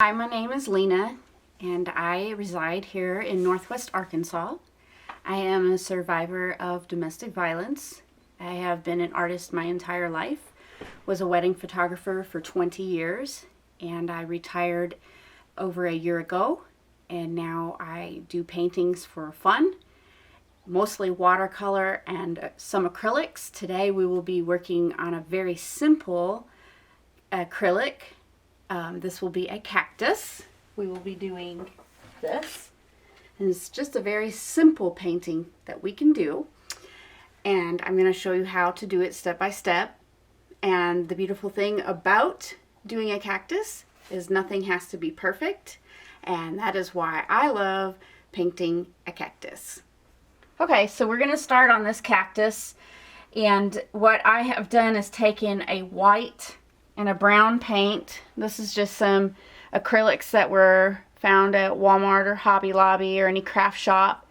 Hi, my name is Lena, and I reside here in Northwest Arkansas. I am a survivor of domestic violence. I have been an artist my entire life, was a wedding photographer for 20 years, and I retired over a year ago, and now I do paintings for fun, mostly watercolor and some acrylics. Today we will be working on a very simple acrylic. This will be a cactus. We will be doing this. And it's just a very simple painting that we can do. And I'm going to show you how to do it step by step. And the beautiful thing about doing a cactus is nothing has to be perfect. And that is why I love painting a cactus. Okay, so we're going to start on this cactus. And what I have done is taken a white and a brown paint. This is just some acrylics that were found at Walmart or Hobby Lobby or any craft shop.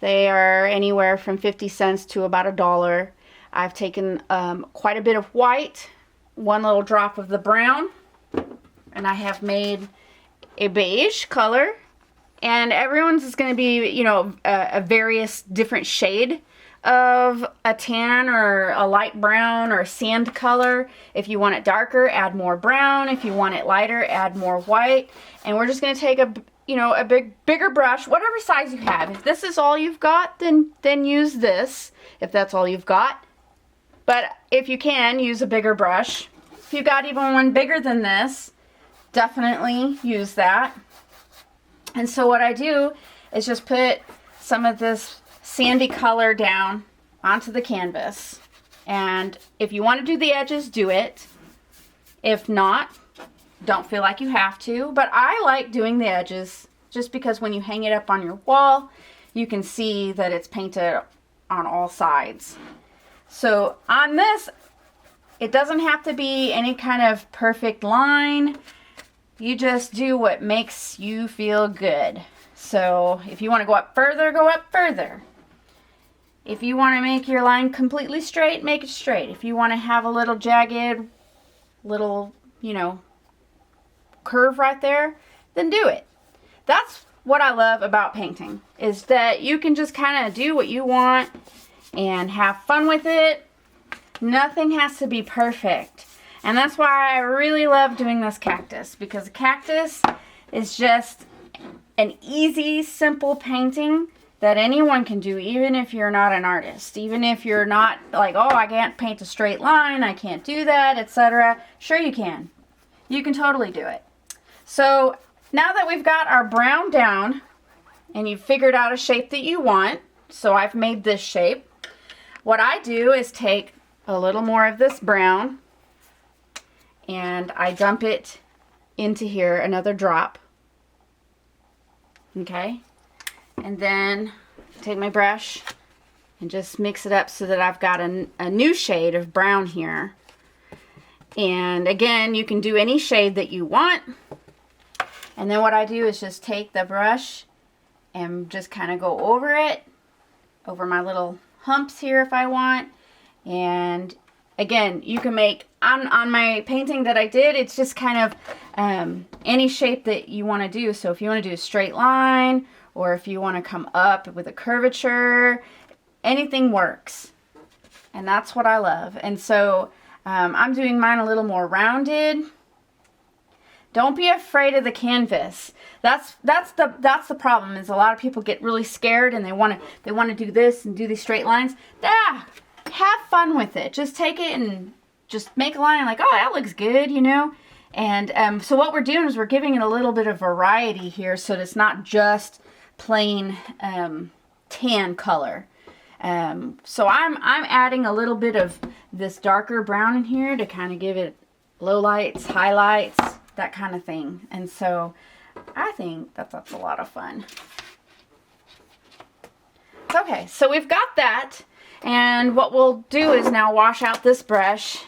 They are anywhere from 50 cents to about $1. I've taken quite a bit of white, one little drop of the brown, and I have made a beige color. And everyone's is going to be, you know, a various different shade of a tan or a light brown or sand color. If you want it darker, add more brown. If you want it lighter, add more white. And we're just going to take a bigger brush, whatever size you have. If this is all you've got, then use this, if that's all you've got. But if you can, use a bigger brush. If you got even one bigger than this, definitely use that. And so what I do is just put some of this sandy color down onto the canvas. And if you want to do the edges, do it. If not, don't feel like you have to. But I like doing the edges just because when you hang it up on your wall, you can see that it's painted on all sides. So on this, it doesn't have to be any kind of perfect line. You just do what makes you feel good. So if you want to go up further, go up further. If you want to make your line completely straight, make it straight. If you want to have a little jagged, little, curve right there, then do it. That's what I love about painting, is that you can just kind of do what you want and have fun with it. Nothing has to be perfect. And that's why I really love doing this cactus, because a cactus is just an easy, simple painting that anyone can do, even if you're not an artist. Even if you're not like, oh, I can't paint a straight line, I can't do that, etc. Sure you can. You can totally do it. So now that we've got our brown down and you've figured out a shape that you want, so I've made this shape, what I do is take a little more of this brown and I dump it into here, another drop. Okay? And then take my brush and just mix it up so that I've got a new shade of brown here. And again, you can do any shade that you want. And then what I do is just take the brush and just kind of go over it, over my little humps here if I want. And again, you can make, on my painting that I did, it's just kind of any shape that you want to do. So if you want to do a straight line, or if you want to come up with a curvature, anything works. And that's what I love. And so I'm doing mine a little more rounded. Don't be afraid of the canvas. That's the problem, is a lot of people get really scared and they want to do this and do these straight lines. Have fun with it. Just take it and just make a line like, oh, that looks good, And so what we're doing is we're giving it a little bit of variety here, so that it's not just plain tan color. So I'm adding a little bit of this darker brown in here to kind of give it low lights, highlights, that kind of thing. And so I think that's a lot of fun. Okay, so we've got that. And what we'll do is now wash out this brush.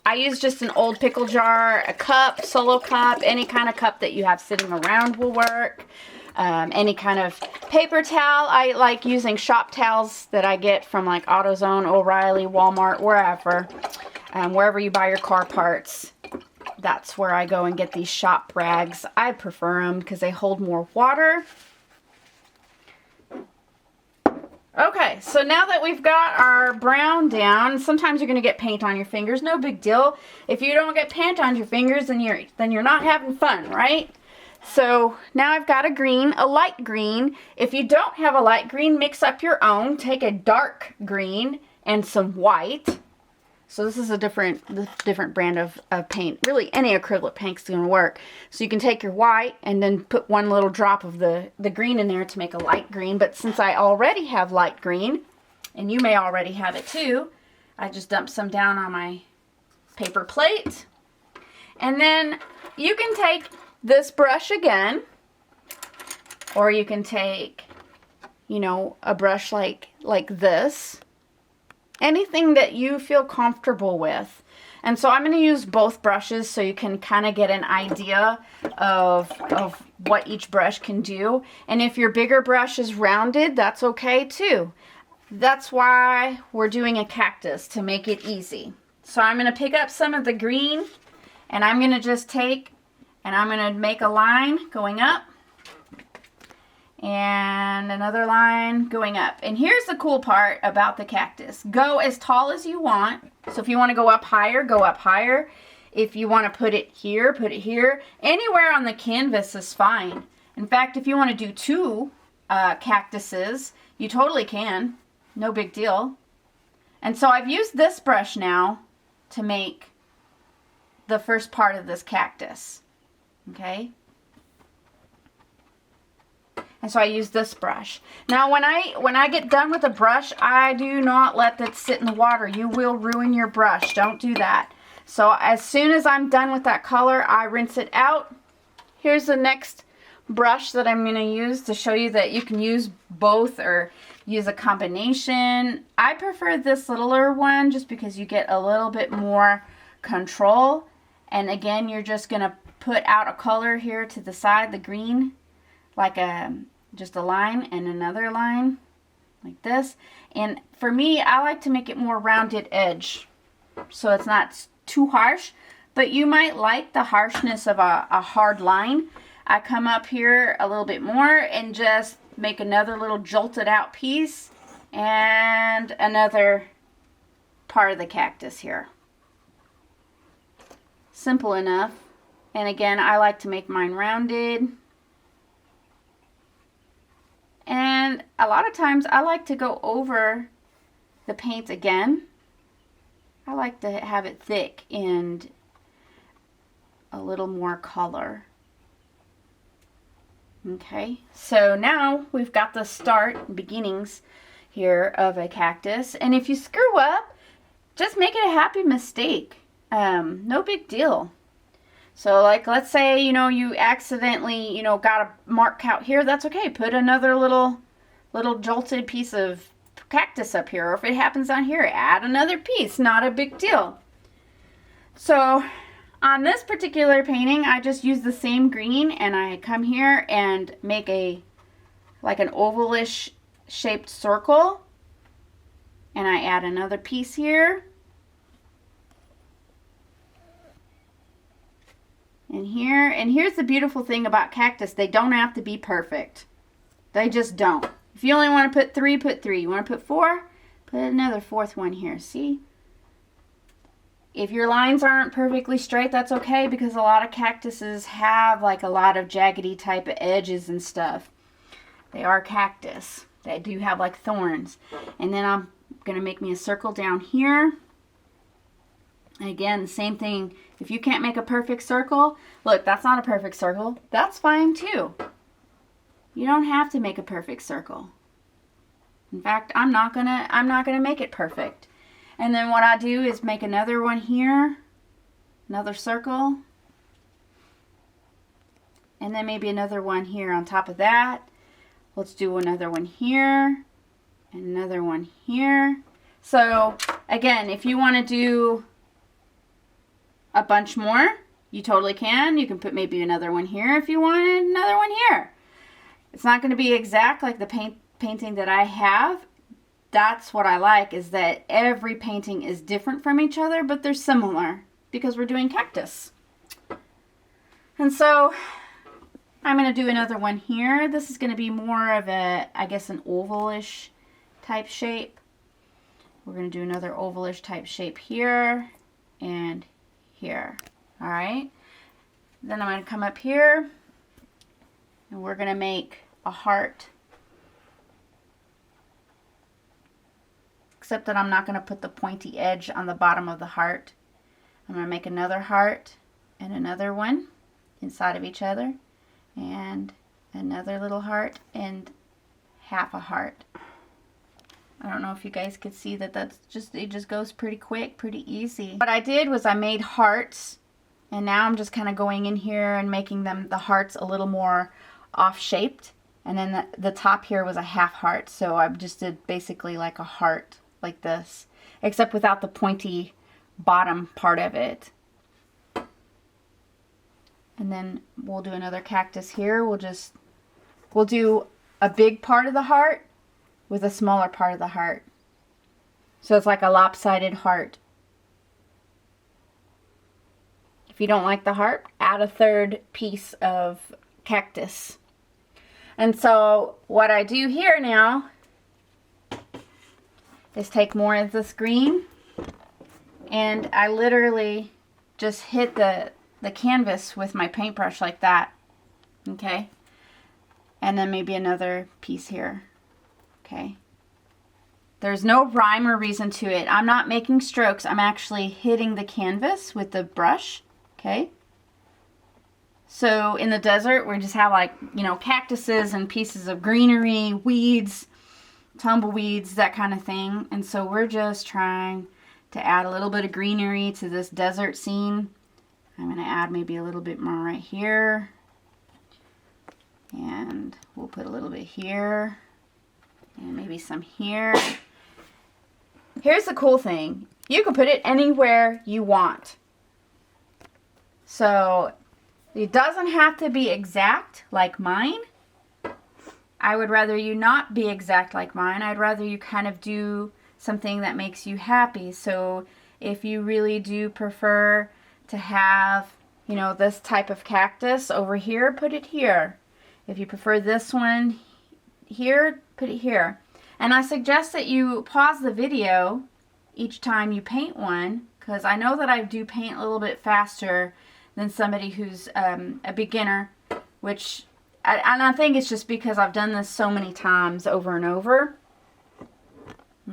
I use just an old pickle jar, a cup, solo cup, any kind of cup that you have sitting around will work. Any kind of paper towel. I like using shop towels that I get from like AutoZone, O'Reilly, Walmart, wherever you buy your car parts. that's where I go and get these shop rags. I prefer them because they hold more water. Okay, so now that we've got our brown down, sometimes you're going to get paint on your fingers. No big deal. If you don't get paint on your fingers, then you're not having fun, right? So now I've got a green, a light green. If you don't have a light green, mix up your own. Take a dark green and some white. So this is a different brand of paint. Really, any acrylic paint's going to work. So you can take your white and then put one little drop of the green in there to make a light green. But since I already have light green, and you may already have it too, I just dump some down on my paper plate. And then you can take this brush again, or you can take, you know, a brush like this. Anything that you feel comfortable with. And so I'm going to use both brushes so you can kind of get an idea of what each brush can do. And if your bigger brush is rounded, that's okay too. That's why we're doing a cactus, to make it easy. So I'm going to pick up some of the green, and I'm going to just take, and I'm going to make a line going up, and another line going up. And here's the cool part about the cactus. Go as tall as you want. So if you want to go up higher, go up higher. If you want to put it here, put it here. Anywhere on the canvas is fine. In fact, if you want to do two cactuses, you totally can. No big deal. And so I've used this brush now to make the first part of this cactus. Okay? And so I use this brush. Now when I get done with a brush, I do not let that sit in the water. You will ruin your brush. Don't do that. So as soon as I'm done with that color, I rinse it out. Here's the next brush that I'm going to use to show you that you can use both or use a combination. I prefer this littler one just because you get a little bit more control. And again, you're just going to put out a color here to the side, the green. Like just a line and another line like this. And for me, I like to make it more rounded edge so it's not too harsh, but you might like the harshness of a hard line. I come up here a little bit more and just make another little jolted out piece and another part of the cactus here. Simple enough. And again, I like to make mine rounded. And a lot of times I like to go over the paint again. I like to have it thick and a little more color. Okay, so now we've got the start, beginnings here of a cactus. And if you screw up, just make it a happy mistake. No big deal. So like, let's say, you know, you accidentally, you know, got a mark out here. That's okay. Put another little jolted piece of cactus up here. Or if it happens down here, add another piece. Not a big deal. So on this particular painting, I just use the same green and I come here and make like an ovalish shaped circle. And I add another piece here. And here, and here's the beautiful thing about cactus. They don't have to be perfect. They just don't. If you only want to put 3, put 3. You want to put 4, put another 4th one here. See? If your lines aren't perfectly straight, that's okay, because a lot of cactuses have like a lot of jaggedy type of edges and stuff. They are cactus. They do have like thorns. And then I'm going to make me a circle down here. Again, the same thing. If you can't make a perfect circle, look, that's not a perfect circle. That's fine too. You don't have to make a perfect circle. In fact, I'm not gonna make it perfect. And then what I do is make another one here, another circle, and then maybe another one here on top of that. Let's do another one here, and another one here. So again, if you want to do a bunch more, you totally can. You can put maybe another one here if you want, and another one here. It's not going to be exact like the painting that I have. That's what I like, is that every painting is different from each other, but they're similar because we're doing cactus. And so I'm going to do another one here. This is going to be more of a, I guess, an ovalish type shape. We're going to do another ovalish type shape here and here. All right. Then I'm going to come up here and we're going to make a heart. Except that I'm not going to put the pointy edge on the bottom of the heart. I'm going to make another heart and another one inside of each other. And another little heart and half a heart. I don't know if you guys could see that it just goes pretty quick, pretty easy. What I did was I made hearts, and now I'm just kind of going in here and making the hearts a little more off-shaped. And then the top here was a half heart, so I just did basically like a heart like this, except without the pointy bottom part of it. And then we'll do another cactus here. We'll do a big part of the heart with a smaller part of the heart. So it's like a lopsided heart. If you don't like the heart, add a third piece of cactus. And so what I do here now is take more of this green, and I literally just hit the canvas with my paintbrush like that. Okay, and then maybe another piece here. Okay, there's no rhyme or reason to it. I'm not making strokes. I'm actually hitting the canvas with the brush. Okay, so in the desert we just have, like, you know, cactuses and pieces of greenery, weeds, tumbleweeds, that kind of thing. And so we're just trying to add a little bit of greenery to this desert scene. I'm going to add maybe a little bit more right here. And we'll put a little bit here. And maybe some here. Here's the cool thing. You can put it anywhere you want. So it doesn't have to be exact like mine. I would rather you not be exact like mine. I'd rather you kind of do something that makes you happy. So if you really do prefer to have, you know, this type of cactus over here, put it here. If you prefer this one here, put it here. And I suggest that you pause the video each time you paint one, because I know that I do paint a little bit faster than somebody who's a beginner, which, and I think it's just because I've done this so many times over and over.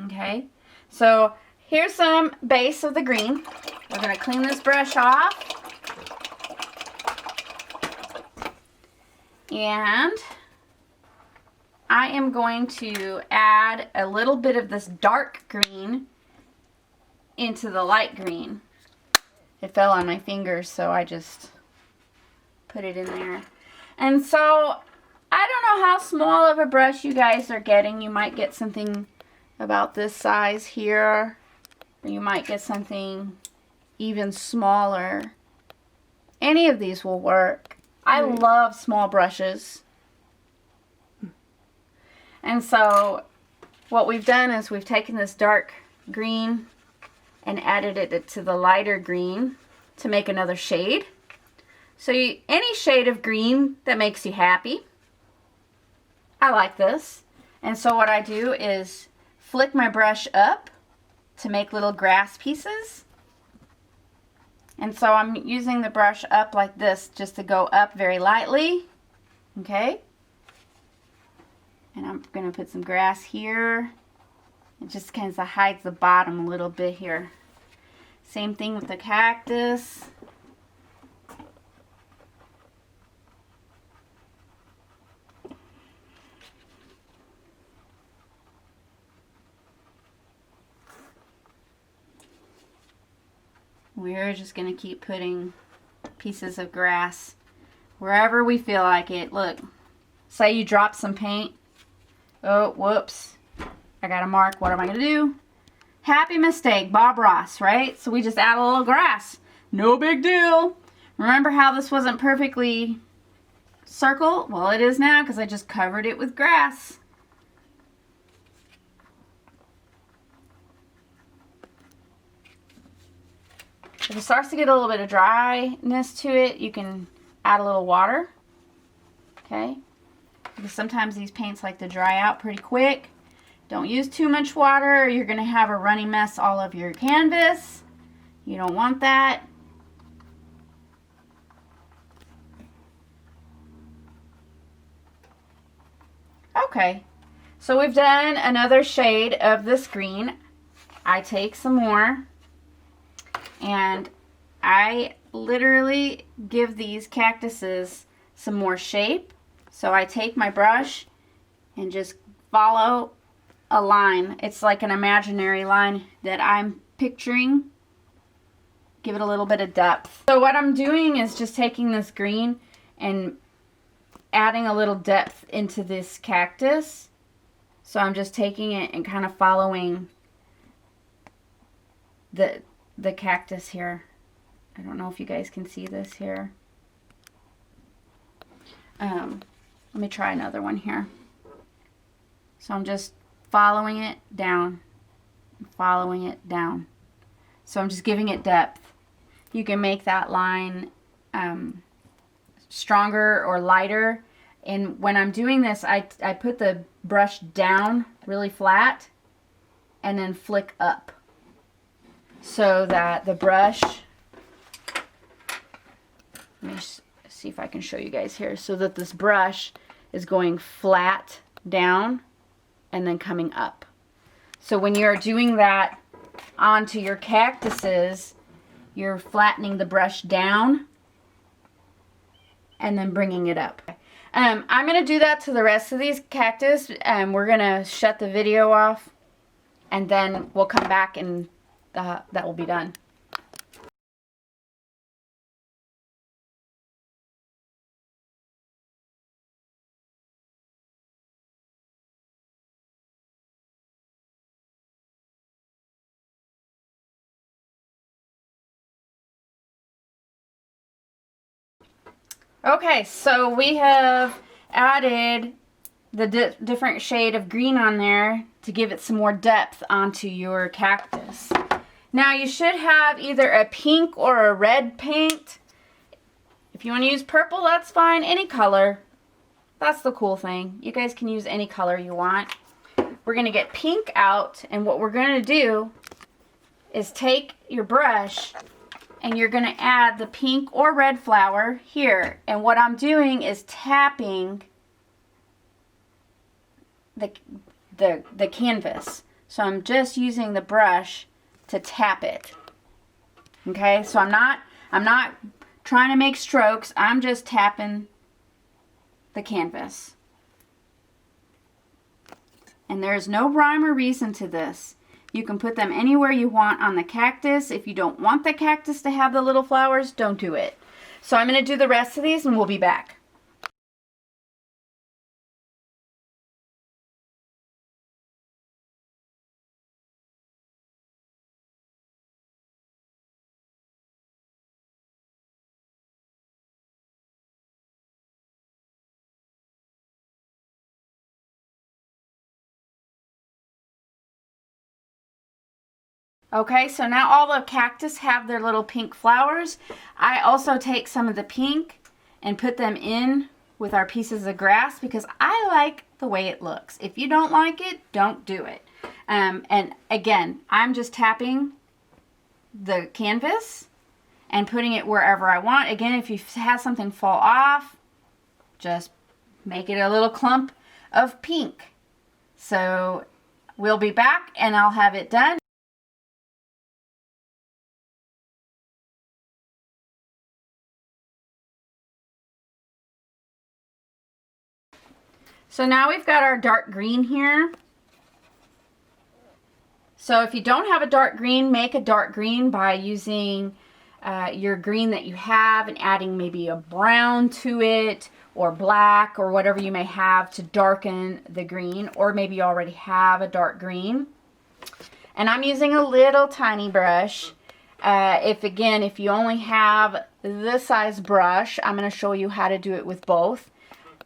Okay, so here's some base of the green. We're going to clean this brush off. And I am going to add a little bit of this dark green into the light green. It fell on my fingers, so I just put it in there. And so I don't know how small of a brush you guys are getting. You might get something about this size here, or you might get something even smaller. Any of these will work. I love small brushes. And so what we've done is we've taken this dark green and added it to the lighter green to make another shade. So any shade of green that makes you happy. I like this. And so what I do is flick my brush up to make little grass pieces. And so I'm using the brush up like this just to go up very lightly. Okay. And I'm going to put some grass here. It just kind of hides the bottom a little bit here. Same thing with the cactus. We're just going to keep putting pieces of grass wherever we feel like it. Look, say you drop some paint. Oh, whoops. I got a mark. What am I going to do? Happy mistake, Bob Ross, right? So we just add a little grass. No big deal. Remember how this wasn't perfectly circle? Well, it is now because I just covered it with grass. If it starts to get a little bit of dryness to it, you can add a little water, okay? Because sometimes these paints like to dry out pretty quick. Don't use too much water or you're going to have a runny mess all over your canvas. You don't want that. Okay, so we've done another shade of this green. I take some more and I literally give these cactuses some more shape. So I take my brush and just follow a line. It's like an imaginary line that I'm picturing. Give it a little bit of depth. So what I'm doing is just taking this green and adding a little depth into this cactus. So I'm just taking it and kind of following the cactus here. I don't know if you guys can see this here. Let me try another one here. So I'm just following it down, following it down. So I'm just giving it depth. You can make that line stronger or lighter. And when I'm doing this, I put the brush down really flat and then flick up so that the brush, let me see if I can show you guys here, so that this brush is going flat down and then coming up. So when you're doing that onto your cactuses, you're flattening the brush down and then bringing it up. I'm going to do that to the rest of these cactus, and we're going to shut the video off, and then we'll come back and that will be done. Okay, so we have added the different shade of green on there to give it some more depth onto your cactus. Now you should have either a pink or a red paint. If you want to use purple, that's fine. Any color. That's the cool thing. You guys can use any color you want. We're going to get pink out, and what we're going to do is take your brush and you're going to add the pink or red flower here. And what I'm doing is tapping the canvas. So I'm just using the brush to tap it. Okay, so I'm not trying to make strokes. I'm just tapping the canvas. And there's no rhyme or reason to this. You can put them anywhere you want on the cactus. If you don't want the cactus to have the little flowers, don't do it. So I'm going to do the rest of these and we'll be back. Okay, so now all the cactus have their little pink flowers. I also take some of the pink and put them in with our pieces of grass because I like the way it looks. If you don't like it, don't do it. And again, I'm just tapping the canvas and putting it wherever I want. Again, if you have something fall off, just make it a little clump of pink. So we'll be back and I'll have it done. So now we've got our dark green here. So if you don't have a dark green, make a dark green by using your green that you have and adding maybe a brown to it or black or whatever you may have to darken the green, or maybe you already have a dark green. And I'm using a little tiny brush. If you only have this size brush, I'm going to show you how to do it with both.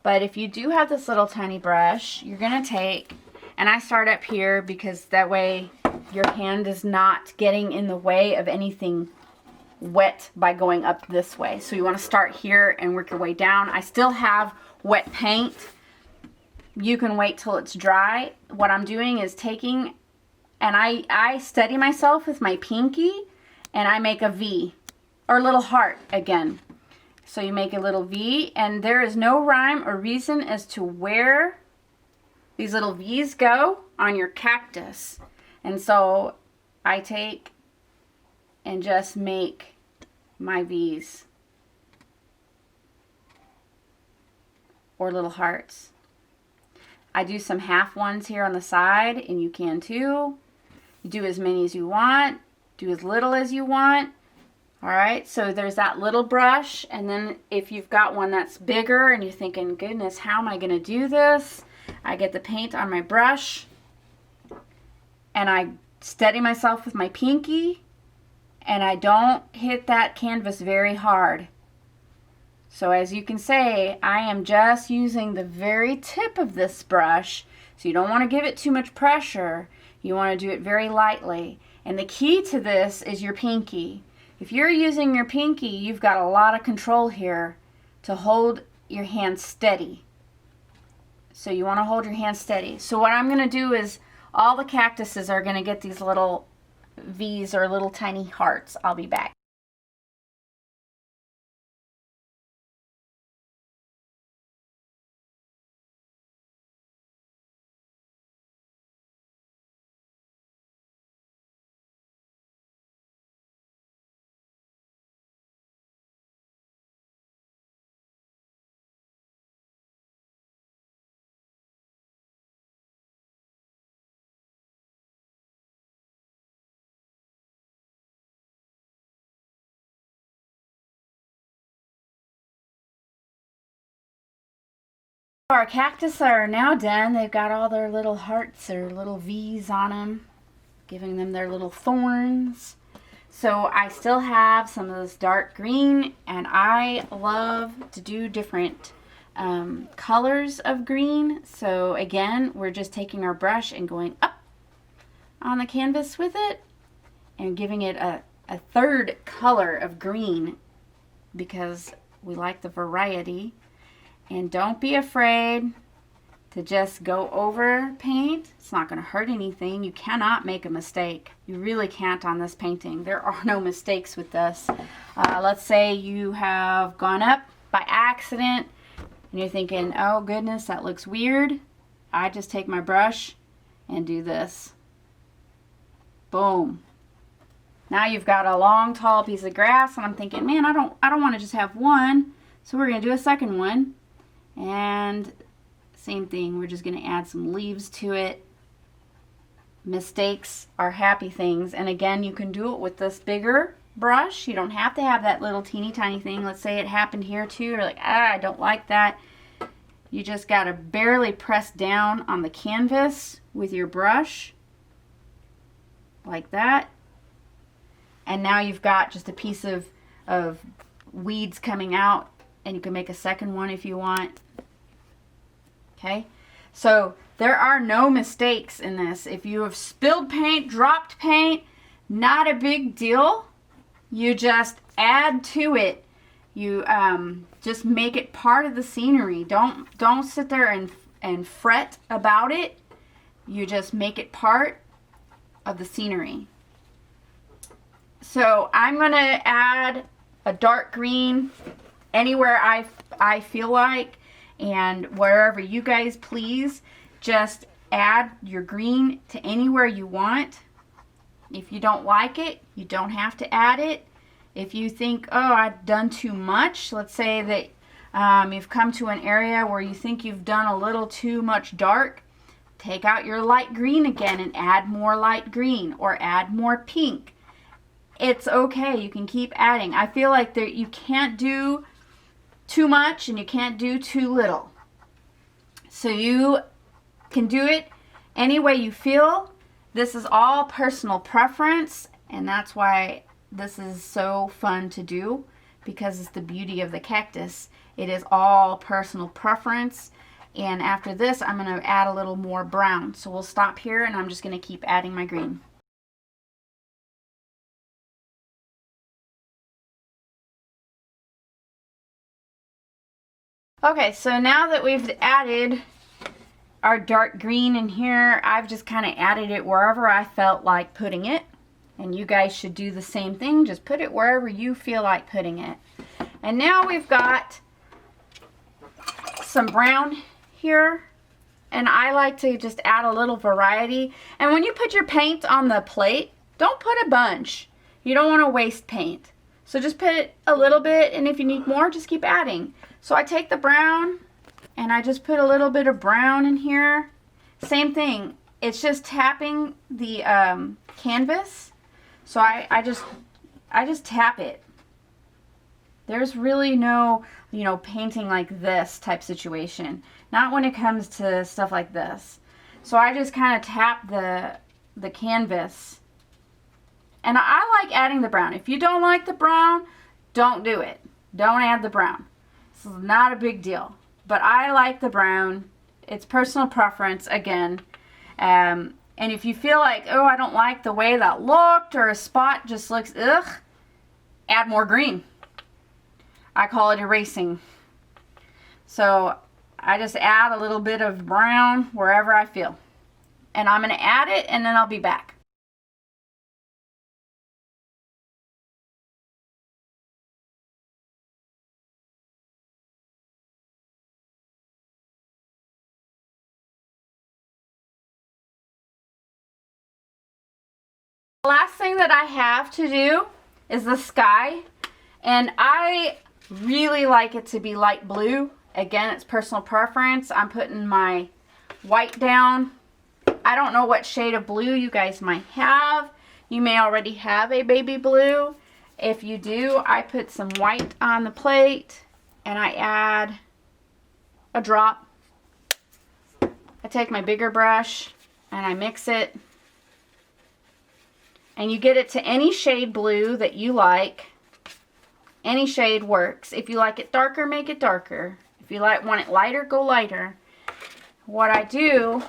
But if you do have this little tiny brush, you're going to take, and I start up here because that way your hand is not getting in the way of anything wet by going up this way. So you want to start here and work your way down. I still have wet paint. You can wait till it's dry. What I'm doing is taking, and I steady myself with my pinky, and I make a V, or a little heart again. So you make a little V, and there is no rhyme or reason as to where these little V's go on your cactus. And so I take and just make my V's, or little hearts. I do some half ones here on the side, and you can too. You do as many as you want, do as little as you want. All right, so there's that little brush, and then if you've got one that's bigger and you're thinking, goodness, how am I going to do this? I get the paint on my brush, and I steady myself with my pinky, and I don't hit that canvas very hard. So as you can see, I am just using the very tip of this brush, so you don't want to give it too much pressure. You want to do it very lightly. And the key to this is your pinky. If you're using your pinky, you've got a lot of control here to hold your hand steady. So you want to hold your hand steady. So what I'm going to do is all the cactuses are going to get these little V's, or little tiny hearts. I'll be back. Our cactus are now done. They've got all their little hearts or little V's on them, giving them their little thorns. So I still have some of this dark green, and I love to do different colors of green. So again, we're just taking our brush and going up on the canvas with it and giving it a third color of green, because we like the variety. And don't be afraid to just go over paint. It's not going to hurt anything. You cannot make a mistake. You really can't on this painting. There are no mistakes with this. Let's say you have gone up by accident and you're thinking, oh goodness, that looks weird. I just take my brush and do this. Boom. Now you've got a long, tall piece of grass, and I'm thinking, man, I don't want to just have one. So we're going to do a second one. And same thing, we're just going to add some leaves to it. Mistakes are happy things. And again, you can do it with this bigger brush. You don't have to have that little teeny tiny thing. Let's say it happened here too. You're like, I don't like that. You just got to barely press down on the canvas with your brush. Like that. And now you've got just a piece of weeds coming out. And you can make a second one if you want. Okay, so there are no mistakes in this. If you have spilled paint, dropped paint, not a big deal. You just add to it. You just make it part of the scenery. Don't sit there and fret about it. You just make it part of the scenery. So I'm going to add a dark green anywhere I feel like, and wherever you guys please. Just add your green to anywhere you want. If you don't like it, you don't have to add it. If you think, oh, I've done too much, let's say that you've come to an area where you think you've done a little too much dark, take out your light green again and add more light green, or add more pink. It's okay, you can keep adding. I feel like you can't do too much and you can't do too little. So you can do it any way you feel. This is all personal preference, and that's why this is so fun to do, because it's the beauty of the cactus. It is all personal preference. And after this, I'm going to add a little more brown. So we'll stop here, and I'm just going to keep adding my green. Okay, so now that we've added our dark green in here, I've just kind of added it wherever I felt like putting it. And you guys should do the same thing. Just put it wherever you feel like putting it. And now we've got some brown here. And I like to just add a little variety. And when you put your paint on the plate, don't put a bunch. You don't want to waste paint. So just put it a little bit, and if you need more, just keep adding. So I take the brown, and I just put a little bit of brown in here. Same thing. It's just tapping the canvas. So I just tap it. There's really no, painting like this type situation. Not when it comes to stuff like this. So I just kind of tap the canvas. And I like adding the brown. If you don't like the brown, don't do it. Don't add the brown. It's not a big deal. But I like the brown. It's personal preference again. And if you feel like, oh, I don't like the way that looked, or a spot just looks ugh, add more green. I call it erasing. So I just add a little bit of brown wherever I feel. And I'm going to add it, and then I'll be back. The last thing that I have to do is the sky. And I really like it to be light blue. Again, it's personal preference. I'm putting my white down. I don't know what shade of blue you guys might have. You may already have a baby blue. If you do, I put some white on the plate and I add a drop. I take my bigger brush and I mix it. And you get it to any shade blue that you like. Any shade works. If you like it darker, make it darker. If you want it lighter, go lighter. What I do,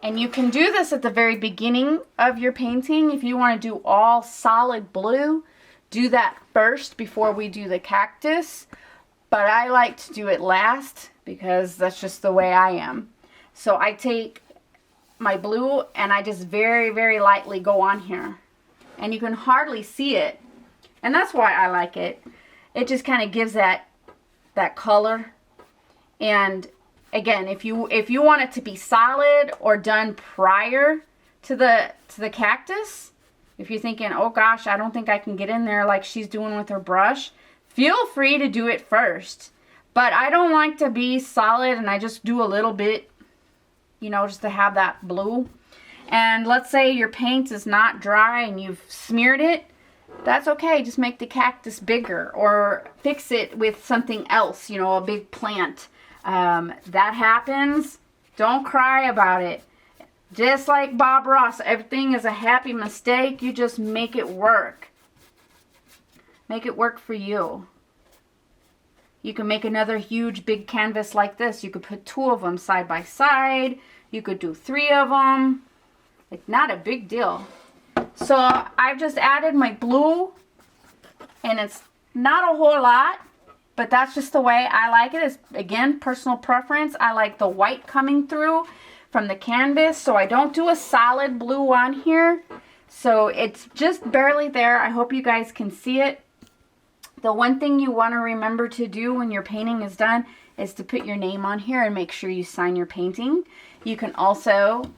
and you can do this at the very beginning of your painting. If you want to do all solid blue, do that first before we do the cactus. But I like to do it last because that's just the way I am. So I take my blue and I just very, very lightly go on here. And you can hardly see it. And that's why I like it. It just kind of gives that color. And again, if you want it to be solid or done prior to the cactus, if you're thinking, oh gosh, I don't think I can get in there like she's doing with her brush, feel free to do it first. But I don't like to be solid, and I just do a little bit, just to have that blue. And let's say your paint is not dry and you've smeared it. That's okay. Just make the cactus bigger or fix it with something else, a big plant. That happens. Don't cry about it. Just like Bob Ross, everything is a happy mistake. You just make it work. Make it work for you. You can make another huge big canvas like this. You could put 2 of them side by side. You could do 3 of them. It's not a big deal. So I've just added my blue, and it's not a whole lot, but that's just the way I like it. It's, again, personal preference. I like the white coming through from the canvas, so I don't do a solid blue on here. So it's just barely there. I hope you guys can see it. The one thing you want to remember to do when your painting is done is to put your name on here and make sure you sign your painting. You can also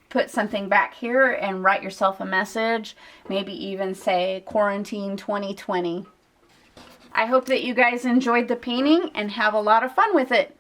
put something back here and write yourself a message. Maybe even say Quarantine 2020. I hope that you guys enjoyed the painting and have a lot of fun with it.